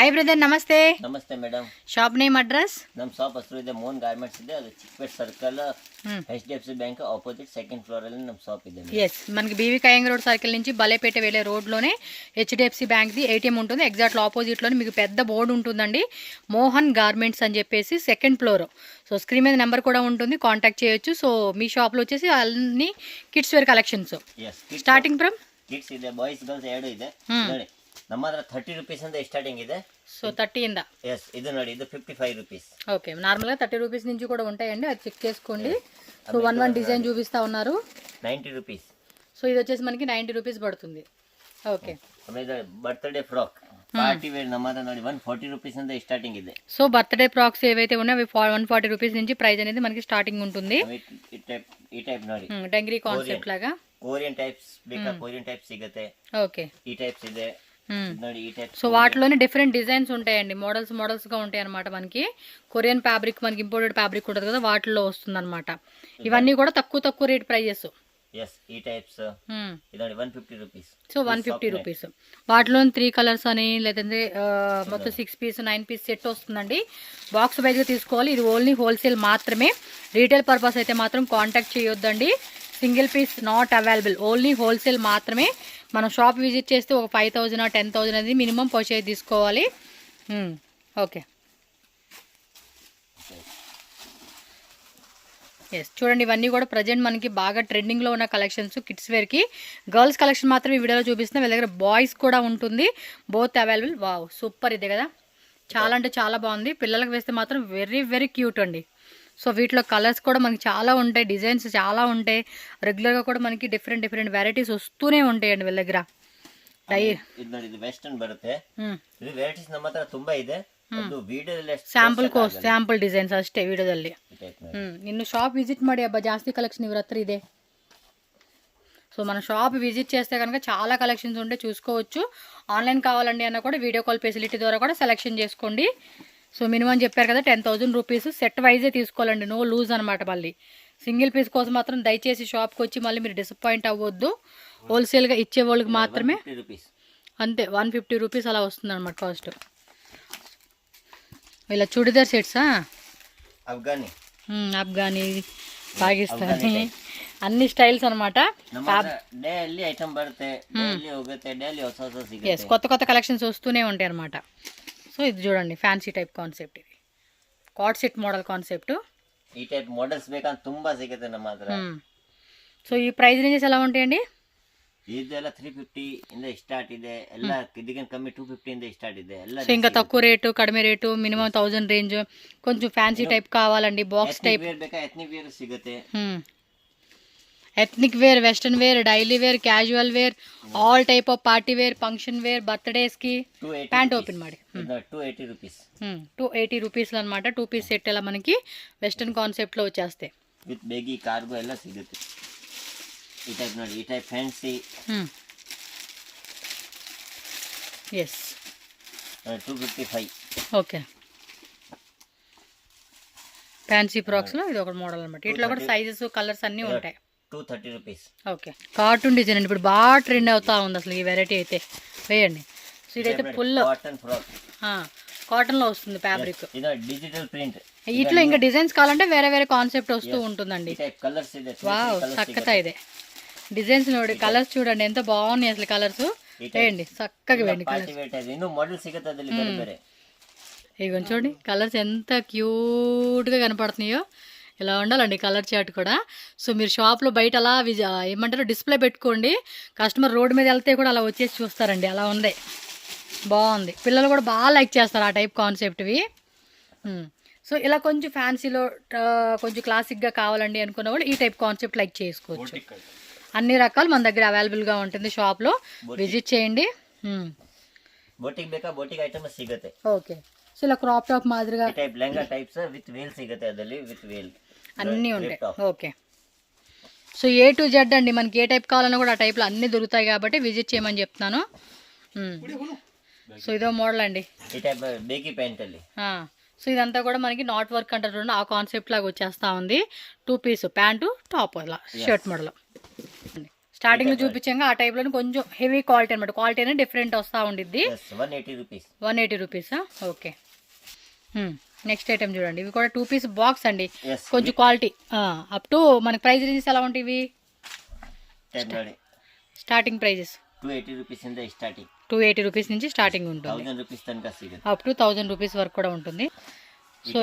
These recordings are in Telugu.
हाय ब्रदर नमस्ते नमस्ते मैडम शॉप नेम अड्रेस नम शॉप ಹೆಸರು ಇದೆ ಮೋಹನ್ ಗಾರ್ಮೆಂಟ್ಸ್ ಇದೆ ಅದು Chickpet circle HDFC bank opposite second floor ಅಲ್ಲಿ ನಮ್ಮ షాప్ ಇದೆ yes మనకి బీవీ కయంగ్ రోడ్ సర్కిల్ నుంచి బలేపేట వెళ్ళే రోడ్ లోనే HDFC బ్యాంక్ ది ATM ఉంటుంది ఎగ్జాక్ట్ ఆపోజిట్ లోనే మీకు పెద్ద బోర్డు ఉంటుందండి మోహన్ గార్మెంట్స్ అని చెప్పేసి సెకండ్ ఫ్లోర్ సో స్క్రీన్ మీద నెంబర్ కూడా ఉంటుంది కాంటాక్ట్ చేయొచ్చు సో మీ షాప్ లో వచ్చేసి అన్ని kids wear collections starting from kids ಇದೆ బాయ్స్ గర్ల్స్ ಎರಡು ಇದೆ ನೋಡಿ ನಮ್ಮ ಹತ್ರ 30 ರೂಪೀಸ್ ಅಂತ ಸ್ಟಾರ್ಟಿಂಗ್ ಇದೆ సో 30 ఇందా yes ಇದು ನೋಡಿ ಇದು 55 ರೂಪೀಸ್ ఓకే నార్మల్ గా 30 రూపీస్ నుంచి కూడా ఉంటాయండి అది చెక్ చేసుకోండి సో వన్ డిజైన్ చూపిస్తా ఉన్నారు 90 ರೂಪೀಸ್ సో ఇది వచ్చేసి మనకి 90 రూపీస్ పడుతుంది ఓకే ಆಮೇಲೆ ಬರ್ತ್ಡೇ ಫ್ರಾಕ್ పార్టీ వేర్ ನಮ್ಮ ಹತ್ರ ನೋಡಿ 140 ರೂಪೀಸ್ ಅಂತ స్టార్టింగ్ ಇದೆ సో బర్త్డే ఫ్రాక్స్ ఏవైతే ఉన్నాయో అవి 140 రూపీస్ నుంచి ప్రైస్ అనేది మనకి స్టార్టింగ్ ఉంటుంది ఈ టైప్ ನೋಡಿ డంగ్రీ కాన్సెప్ట్ లాగా కొరియన్ టైప్స్ ಬೇಕಾ కొరియన్ టైప్ ಸಿಗುತ್ತೆ ఓకే ఈ టైప్స్ ಇದೆ ನೋಡಿ ఈ టైప్ సో వాటిలోనే డిఫరెంట్ డిజైన్స్ ఉంటాయండి మోడల్స్ గా ఉంటాయి అన్నమాట మనకి కొరియన్ ఫ్యాబ్రిక్ మనకి ఇంపోర్టెడ్ ఫ్యాబ్రిక్ ఉంటుంది కదా వాటిలో వస్తుంది అనమాట ఇవన్నీ కూడా తక్కువ రేట్ ప్రైజెస్ yes ఈ టైప్స్ ఇదండి 150 రూపీస్ సో 150 రూపీస్ వాటిలో 3 కలర్స్ అని లేదంటే మొత్తం 6 పీస్ 9 పీస్ సెట్ వస్తుందండి బాక్స్ వైజ్ గా తీసుకోవాలి ఇది ఓన్లీ హోల్సేల్ మాత్రమే రీటైల్ పర్పస్ అయితే మాత్రం కాంటాక్ట్ చేయొద్దండి single piece not available only wholesale మాత్రమే మనం షాప్ విజిట్ చేస్తే ఒక 5000 10,000 అనేది మినిమం పర్చేజ్ తీసుకోవాలి ఓకే ఎస్ చూడండి ఇవన్నీ కూడా ప్రజెంట్ మనకి బాగా ట్రెండింగ్లో ఉన్న కలెక్షన్స్ కిడ్స్ వేర్కి గర్ల్స్ కలెక్షన్ మాత్రం ఈ వీడియోలో చూపిస్తున్నాం వీళ్ళ దగ్గర బాయ్స్ కూడా ఉంటుంది బోత్ అవైలబుల్ వావ్ సూపర్ ఇదే కదా చాలా అంటే చాలా బాగుంది పిల్లలకు వేస్తే మాత్రం వెరీ వెరీ క్యూట్ అండి సో వీటిలో కలర్స్ కూడా మనకి చాలా ఉంటాయి డిజైన్స్ చాలా ఉంటాయి రెగ్యులర్గా కూడా మనకి డిఫరెంట్ వెరైటీస్ వస్తూనే ఉంటాయండి వీళ్ళ దగ్గర ಇದು ವೆಸ್ಟರ್ನ್ ಬರುತ್ತೆ ಇದು ವೆರೈಟೀಸ್ ನಮ್ಮ ಹತ್ರ ತುಂಬಾ ಇದೆ ಅದು ವಿಡಿಯೋದಲ್ಲಿ ಸ್ಯಾಂಪಲ್ ಡಿಸೈನ್ಸ್ ಅಷ್ಟೇ ವಿಡಿಯೋದಲ್ಲಿ ಇನ್ನು ಶಾಪ್ ವಿಸಿಟ್ ಮಾಡಿ ಹಬ್ಬ ಜಾಸ್ತಿ ಕಲೆಕ್ಷನ್ ಇವ್ರ ಹತ್ರ ಇದೆ సో మన షాప్ విజిట్ చేస్తే కనుక చాలా కలెక్షన్స్ ఉంటే చూసుకోవచ్చు ఆన్లైన్ కావాలండి అన్న కూడా వీడియో కాల్ ఫెసిలిటీ ద్వారా కూడా సెలెక్షన్ చేసుకోండి సో మినిమం చెప్పారు కదా 10,000 రూపీస్ సెట్ వైజే తీసుకోవాలండి నో లూజ్ అనమాట మళ్ళీ సింగిల్ పీస్ కోసం మాత్రం దయచేసి షాప్కి వచ్చి మళ్ళీ మీరు డిసప్పాయింట్ అవ్వద్దు హోల్సేల్గా ఇచ్చే వాళ్ళకి మాత్రమే అంతే 150 రూపీస్ అలా వస్తుంది అనమాట కాస్ట్ ఇలా చుడిదార్ సెట్సా అఫ్ఘానీ పాకిస్తానీ అన్ని స్టైల్స్ అనమాట కొత్త కలెక్షన్స్ వస్తూనే ఉంటాయి అనమాట సో ఇది చూడండి ఫ్యాన్సీ టైప్ కాన్సెప్ట్ ఇది కార్డ్ సెట్ మోడల్ కాన్సెప్ట్ ఈ టైప్ మోడల్స్ ಬೇಕಂತ ತುಂಬಾ ಸಿಗುತ್ತೆ ನಮ್ಮ ಹತ್ರ సో ఈ ప్రైస్ రేంజెస్ ఎలా ఉంటాయండి ಇದೆಲ್ಲ 350 ಇಂದ ಸ್ಟಾರ್ಟ್ ಇದೆ ಎಲ್ಲ ಇದಕ್ಕಿಂತ ಕಮ್ಮಿ 250 ಇಂದ ಸ್ಟಾರ್ಟ್ ಇದೆ ಎಲ್ಲ సో ఇంకా తక్కువ రేటు కడిమే రేటు మినిమం 1000 రేంజ్ కొంచెం ఫ్యాన్సీ టైప్ కావాలండి బాక్స్ టైప్ వేర్ ಬೇಕಾ ఎథ్నిక్ వేర్ సిಗುತ್ತೆ ethnic wear western wear daily wear casual wear all type of party wear function wear birthdays కి ప్యాంట్ ఓపెన్ ಮಾಡಿ 280 రూపీస్ 280 రూపీస్ అన్నమాట 2 పీస్ సెట్ ఎలా మనకి వెస్టర్న్ కాన్సెప్ట్ లో వచ్చేస్తాయి విత్ బేగి కార్గో ಎಲ್ಲ ಸಿಗುತ್ತೆ ಈ ಟೈಪ್ ನೋಡಿ ಈ type fancy yes 255 okay fancy frocks లో ఇది ఒక మోడల్ అన్నమాట ఇట్లా కూడా సైజెస్ కలర్స్ అన్నీ ఉంటాయి 230 రూపీస్ ఓకే కార్టూన్ డిజైన్ అండి ఇప్పుడు బాగా ట్రెండ్ అవుతా ఉంది అసలు ఈ వెరైటీ అయితే వేయండి సో ఇదైతే ఫుల్ కాటన్ ఫ్రాక్ కాటన్ లో వస్తుంది ఫ్యాబ్రిక్ ఇది డిజిటల్ ప్రింట్ ఇట్లా ఇంకా డిజైన్స్ కావాలంటే వేరే కాన్సెప్ట్ వస్తూ ఉంటుందండి కలర్స్ ಇದೆ వావ్ చక్కగా ఇదే డిజైన్స్ ನೋಡಿ కలర్స్ చూడండి ఎంత బాగున్నాయి అసలు కలర్స్ వేయండి చక్కగా వేయండి కలర్స్ ఇನ್ನು మోడల్ సిಗುತ್ತೆ ಅದರಲ್ಲಿ ಬೇರೆ ಬೇರೆ ఇగో చూడండి కలర్స్ ఎంత క్యూట్గా కనపడుతున్నాయో ఇలా ఉండాలండి కలర్ చార్ట్ కూడా సో మీరు షాప్లో బయట అలా ఏమంటారు డిస్ప్లే పెట్టుకోండి కస్టమర్ రోడ్డు మీద వెళ్తే కూడా అలా వచ్చేసి చూస్తారండి అలా ఉంది బాగుంది పిల్లలు కూడా బాగా లైక్ చేస్తారు ఆ టైప్ కాన్సెప్ట్వి సో ఇలా కొంచెం ఫ్యాన్సీలో కొంచెం క్లాసిక్గా కావాలండి అనుకున్న వాళ్ళు ఈ టైప్ కాన్సెప్ట్ లైక్ చేసుకోవచ్చు అన్ని రకాలు మన దగ్గర అవైలబుల్గా ఉంటుంది షాప్లో విజిట్ చేయండి బోటిక్ ಬೇಕಾ బోటిక్ ಐಟಮ್ಸ್ ಸಿಗುತ್ತೆ ఓకే సో ఇలా క్రాప్ టాప్ మాదిరిగా టైప్ లెహంగా టైప్స్ విత్ వేల్ సిಗುತ್ತೆ ಅದರಲ್ಲಿ విత్ వేల్ అన్నీ ఉంటాయి okay so A to Z అండి మనకి ఏ టైప్ కావాలన్నా కూడా ఆ టైప్లో అన్నీ దొరుకుతాయి కాబట్టి విజిట్ చేయమని చెప్తున్నాను సో ఇదో మోడల్ అండి ఈ టైప్ బేగి ప్యాంట్ ಅಲ್ಲಿ సో ఇదంతా కూడా మనకి నాట్ వర్క్ అంటారు చూడండి ఆ కాన్సెప్ట్ లాగా వచ్చేస్తా ఉంది 2 పీస్ ప్యాంటు టాప్ అలా షర్ట్ మోడల్ స్టార్టింగ్లో చూపించాక ఆ టైప్లో కొంచెం హెవీ క్వాలిటీ అనమాట. క్వాలిటీ అనేది డిఫరెంట్ వస్తూ ఉండిద్ది. 180 rupees. 180 రూపీసా? ఓకే. నెక్స్ట్ ఐటమ్ చూడండి, ఇవి కూడా 2 పీస్ బాక్స్ అండి. Yes. కొంచెం క్వాలిటీ అప్ టు మనకి ప్రైస్ రేంజెస్ ఎలా ఉంటాయి ఇవి? Type nodi. Starting prices 280 rupees in the starting. 280 rupees నుంచి స్టార్టింగ్ ఉంటుంది. 1000 rupees tanka sigate. Up to 1000 rupees వరకు కూడా ఉంటుంది. సో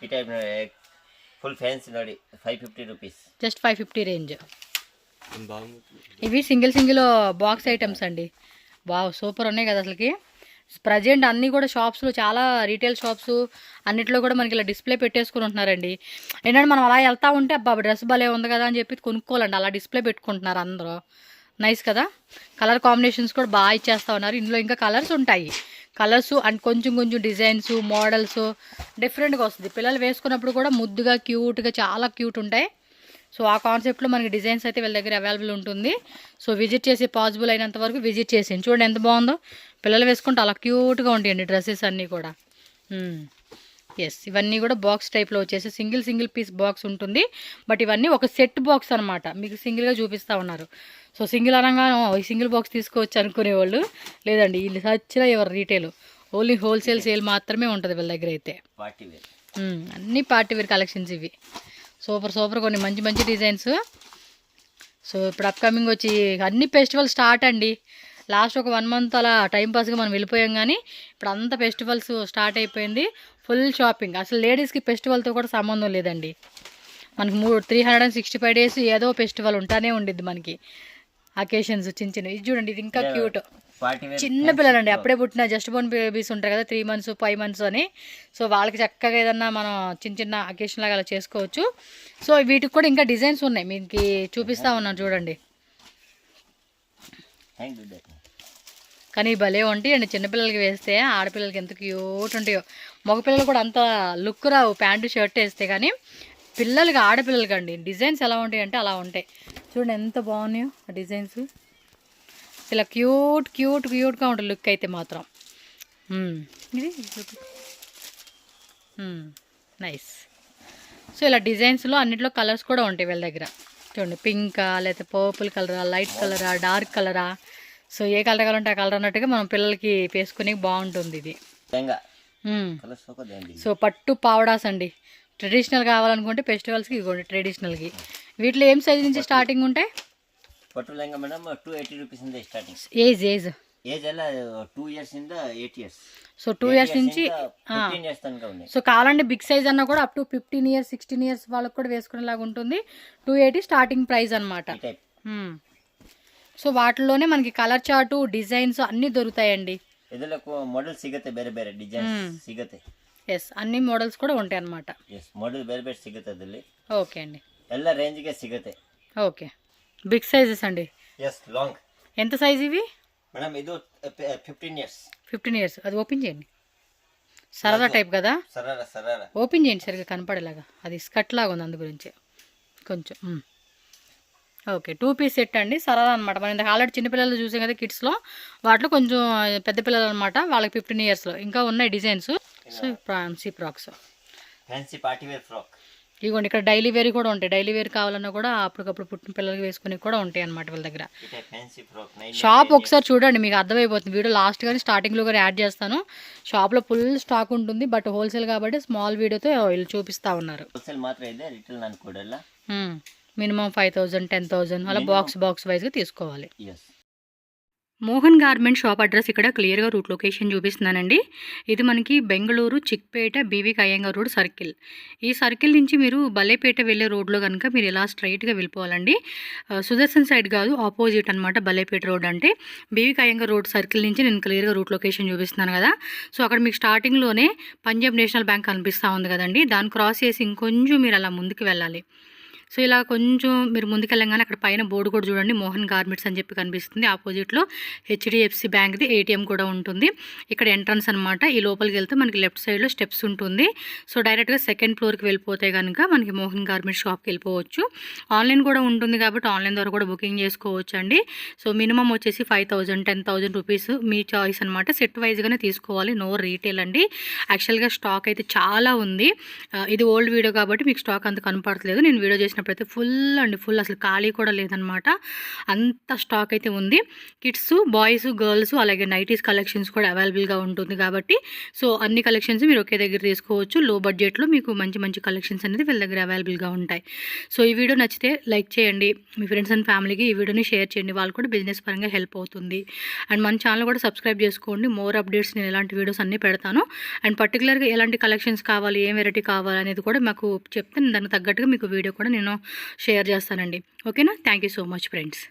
ఈ టైప్ ఫుల్ ఫ్యాన్సీ నోడి 550 rupees. Just 550 range. ఇవి సింగిల్ బాక్స్ ఐటమ్స్ అండి. వావ్, సూపర్ ఉన్నాయి కదా అసలుకి. ప్రజెంట్ అన్నీ కూడా షాప్స్లో, చాలా రీటైల్ షాప్స్ అన్నిట్లో కూడా మనకి ఇలా డిస్ప్లే పెట్టేసుకుని ఉంటున్నారండి. ఏంటంటే మనం అలా వెళ్తూ ఉంటే అబ్బా డ్రెస్ భలే ఉంది కదా అని చెప్పి కొనుక్కోవాలండి, అలా డిస్ప్లే పెట్టుకుంటున్నారు అందరూ. నైస్ కదా, కలర్ కాంబినేషన్స్ కూడా బాగా ఇచ్చేస్తూ ఉన్నారు. ఇందులో ఇంకా కలర్స్ ఉంటాయి, కలర్స్ అండ్ కొంచెం డిజైన్స్, మోడల్స్ డిఫరెంట్గా వస్తుంది. పిల్లలు వేసుకున్నప్పుడు కూడా ముద్దుగా క్యూట్గా చాలా క్యూట్ ఉంటాయి. సో ఆ కాన్సెప్ట్లో మనకి డిజైన్స్ అయితే వీళ్ళ దగ్గర అవైలబుల్ ఉంటుంది. సో విజిట్ చేసి పాసిబుల్ అయినంత వరకు విజిట్ చేసేయండి. చూడండి ఎంత బాగుందో, పిల్లలు వేసుకుంటే అలా క్యూట్గా ఉంటాయండి డ్రెస్సెస్ అన్నీ కూడా. ఎస్, ఇవన్నీ కూడా బాక్స్ టైప్లో వచ్చేసి సింగిల్ పీస్ బాక్స్ ఉంటుంది. బట్ ఇవన్నీ ఒక సెట్ బాక్స్ అనమాట, మీకు సింగిల్గా చూపిస్తూ ఉన్నారు. సో సింగిల్ అనగానే ఈ సింగిల్ బాక్స్ తీసుకోవచ్చు అనుకునేవాళ్ళు, లేదండి వీళ్ళు సచ్చినా ఎవరు రీటైల్, ఓన్లీ హోల్సేల్ సేల్ మాత్రమే ఉంటుంది వీళ్ళ దగ్గర అయితే. అన్నీ పార్టీ వేర్ కలెక్షన్స్ ఇవి. సూపర్ కొన్ని మంచి డిజైన్స్. సో ఇప్పుడు అప్కమింగ్ వచ్చి అన్ని ఫెస్టివల్ స్టార్ట్ అండి. లాస్ట్ ఒక 1 month అలా టైంపాస్గా మనం వెళ్ళిపోయాం, కానీ ఇప్పుడు అంత ఫెస్టివల్స్ స్టార్ట్ అయిపోయింది. Full shopping. అసలు లేడీస్కి ఫెస్టివల్తో కూడా సంబంధం లేదండి. మనకి 365 days ఏదో ఫెస్టివల్ ఉంటానే ఉండిద్ది మనకి, అకేషన్స్ చిన్న. ఇది చూడండి, ఇది ఇంకా క్యూట్. చిన్న పిల్లలండి, అప్పుడే పుట్టిన జస్ట్ బోర్న్ బేబీస్ ఉంటారు కదా, 3 months 5 months అని. సో వాళ్ళకి చక్కగా ఏదన్నా మనం చిన్న అకేషన్ లాగా అలా చేసుకోవచ్చు. సో వీటికి కూడా ఇంకా డిజైన్స్ ఉన్నాయి, మీకు చూపిస్తా ఉన్నాను చూడండి. కానీ భలే ఉంటాయి అండి, చిన్నపిల్లలకి వేస్తే. ఆడపిల్లలకి ఎంత క్యూట్ ఉంటాయో. మగపిల్లలు కూడా అంత లుక్ రావు ప్యాంటు షర్ట్ వేస్తే, కానీ పిల్లలకి, ఆడపిల్లలకి అండి డిజైన్స్ ఎలా ఉంటాయి అంటే అలా ఉంటాయి. చూడండి ఎంత బాగున్నాయో డిజైన్స్. ఇలా క్యూట్గా ఉంటుంది లుక్ అయితే మాత్రం. ఇది నైస్. సో ఇలా డిజైన్స్లో అన్నిట్లో కలర్స్ కూడా ఉంటాయి వీళ్ళ దగ్గర. చూడండి, పింకా, లేకపోతే పర్పుల్ కలరా, లైట్ కలరా, డార్క్ కలరా. సో ఏ కలర్ కావాలంటే ఆ కలర్ అన్నట్టుగా మనం పిల్లలకి వేసుకుని బాగుంటుంది ఇది. సో పట్టు పావడాస్ అండి, ట్రెడిషనల్ కావాలనుకుంటే ఫెస్టివల్స్కి ఇవ్వండి ట్రెడిషనల్కి. వీటిలో ఏం సైజ్ నుంచి స్టార్టింగ్ ఉంటాయి? పట్టు lehenga madam 280 rupees in the starting. Age ఎలా 2 years in the 8 years. So 2 years నుంచి 15 years తనక ఉన్నాయి. సో కావాలంటే బిగ్ సైజ్ అన్నా కూడా అప్ టు 15 years 16 years వాళ్ళకి కూడా వేసుకునేలాగా ఉంటుంది. 280 స్టార్టింగ్ ప్రైస్ అనమాట. సో వాటిలోనే మనకి కలర్ చార్టు, డిజైన్స్ అన్నీ దొరుకుతాయండి. ಇದೆಲ್ಲ ಮಾಡೆಲ್ ಸಿಗುತ್ತೆ, ಬೇರೆ ಡಿಸೈನ್ಸ್ ಸಿಗುತ್ತೆ. ఎస్, అన్ని మోడల్స్ కూడా ఉంటాయి అన్నమాట. ఎస్, మోడల్ ಬೇರೆ ಸಿಗುತ್ತೆ ಅದರಲ್ಲಿ. ఓకే అండి, ಎಲ್ಲ ರೇಂಜ್ಗೆ ಸಿಗುತ್ತೆ. ఓకే, బిగ్ సైజెస్ అండి. Yes, long. ఎంత సైజ్ ఇవి మేడం? ఇది 15 years. 15 years. అది ఓపెన్ చేయండి. సరదా టైప్ కదా, సరారా ఓపెన్ చేయండి సరిగ్గా కనపడేలాగా. అది స్కర్ట్ లాగా ఉంది, అందు గురించి కొంచెం. ఓకే, 2 piece సెట్ అండి, సరదా అనమాట. మనం ఇందాక ఆల్రెడీ చిన్నపిల్లలు చూసాం కదా కిడ్స్లో, వాటిలో కొంచెం పెద్ద పిల్లలు అనమాట, వాళ్ళకి 15 yearsలో ఇంకా ఉన్నాయి designs. So fancy frocks, fancy party wear frock. ఇదిగోండి, ఇక్కడ డైలీ వేర్ కూడా ఉంటాయి. డైలీ వేర్ కావాలన్నా కూడా అప్పటికప్పుడు పుట్టిన పిల్లలకి వేసుకుని కూడా ఉంటాయి అనమాట వీళ్ళ దగ్గర. షాప్ ఒకసారి చూడండి, మీకు అర్థమైపోతుంది. వీడియో లాస్ట్ కానీ స్టార్టింగ్లో కానీ యాడ్ చేస్తాను. షాప్లో ఫుల్ స్టాక్ ఉంటుంది, బట్ హోల్సేల్ కాబట్టి స్మాల్ వీడియోతో వీళ్ళు చూపిస్తూ ఉన్నారు. హోల్సేల్ మాత్రం ಇದೆ, రిటైల్ ನಾನು ಕೊಡಲ್ಲ. మినిమం 5,000 10,000 అలా బాక్స్ వైజ్గా తీసుకోవాలి. Yes. Mohan garment shop address ఇక్కడ క్లియర్గా రూట్ లొకేషన్ చూపిస్తున్నానండి. ఇది మనకి బెంగళూరు చిక్పేట బీవీకి అయ్యంగార్ రోడ్ సర్కిల్. ఈ సర్కిల్ నుంచి మీరు బలేపేట వెళ్ళే రోడ్లో కనుక మీరు ఇలా స్ట్రైట్గా వెళ్ళిపోవాలండి. సుదర్శన్ సైడ్ కాదు, ఆపోజిట్ అనమాట బలేపేట రోడ్ అంటే. బీవీకి అయ్యంగార్ రోడ్ సర్కిల్ నుంచి నేను క్లియర్గా రూట్ లొకేషన్ చూపిస్తున్నాను కదా. సో అక్కడ మీకు స్టార్టింగ్లోనే పంజాబ్ నేషనల్ బ్యాంక్ కనిపిస్తూ ఉంది కదండి, దాన్ని క్రాస్ చేసి ఇంకొంచెం మీరు అలా ముందుకు వెళ్ళాలి. సో ఇలా కొంచెం మీరు ముందుకెళ్ళంగానే అక్కడ పైన బోర్డు కూడా చూడండి, మోహన్ గార్మెంట్స్ అని చెప్పి కనిపిస్తుంది. ఆపోజిట్లో HDFC బ్యాంక్ది ATM కూడా ఉంటుంది. ఇక్కడ ఎంట్రన్స్ అనమాట. ఈ లోపలికి వెళ్తే మనకి లెఫ్ట్ సైడ్లో స్టెప్స్ ఉంటుంది. సో డైరెక్ట్గా 2nd floorకి వెళ్ళిపోతే కనుక మనకి మోహన్ గార్మెంట్స్ షాప్కి వెళ్ళిపోవచ్చు. ఆన్లైన్ కూడా ఉంటుంది కాబట్టి ఆన్లైన్ ద్వారా కూడా బుకింగ్ చేసుకోవచ్చు అండి. సో మినిమం వచ్చేసి 5,000 10,000 రూపీస్ మీ చాయిస్ అనమాట. సెట్ వైజ్గానే తీసుకోవాలి, నో రీటైల్ అండి. యాక్చువల్గా స్టాక్ అయితే చాలా ఉంది. ఇది ఓల్డ్ వీడియో కాబట్టి మీకు స్టాక్ అంత కనపడట్లేదు. నేను వీడియో చేసిన వచ్చినప్పుడైతే ఫుల్ అసలు ఖాళీ కూడా లేదనమాట. అంత స్టాక్ అయితే ఉంది. కిడ్స్, బాయ్స్, గర్ల్స్ అలాగే నైటీస్ కలెక్షన్స్ కూడా అవైలబుల్గా ఉంటుంది కాబట్టి సో అన్ని కలెక్షన్స్ మీరు ఒకే దగ్గర తీసుకోవచ్చు. లో బడ్జెట్లో మీకు మంచి కలెక్షన్స్ అనేది వీళ్ళ దగ్గర అవైలబుల్గా ఉంటాయి. సో ఈ వీడియో నచ్చితే లైక్ చేయండి, మీ ఫ్రెండ్స్ అండ్ ఫ్యామిలీకి ఈ వీడియోని షేర్ చేయండి, వాళ్ళు కూడా బిజినెస్ పరంగా హెల్ప్ అవుతుంది. అండ్ మన ఛానల్ కూడా సబ్స్క్రైబ్ చేసుకోండి. మోర్ అప్డేట్స్ నేను ఎలాంటి వీడియోస్ అన్నీ పెడతాను. అండ్ పర్టికులర్గా ఎలాంటి కలెక్షన్స్ కావాలి, ఏం వెరైటీ కావాలి అనేది కూడా మాకు చెప్తే దానికి తగ్గట్టుగా మీకు వీడియో కూడా నేను షేర్ చేస్తానండి. ఓకేనా? Thank you so much friends.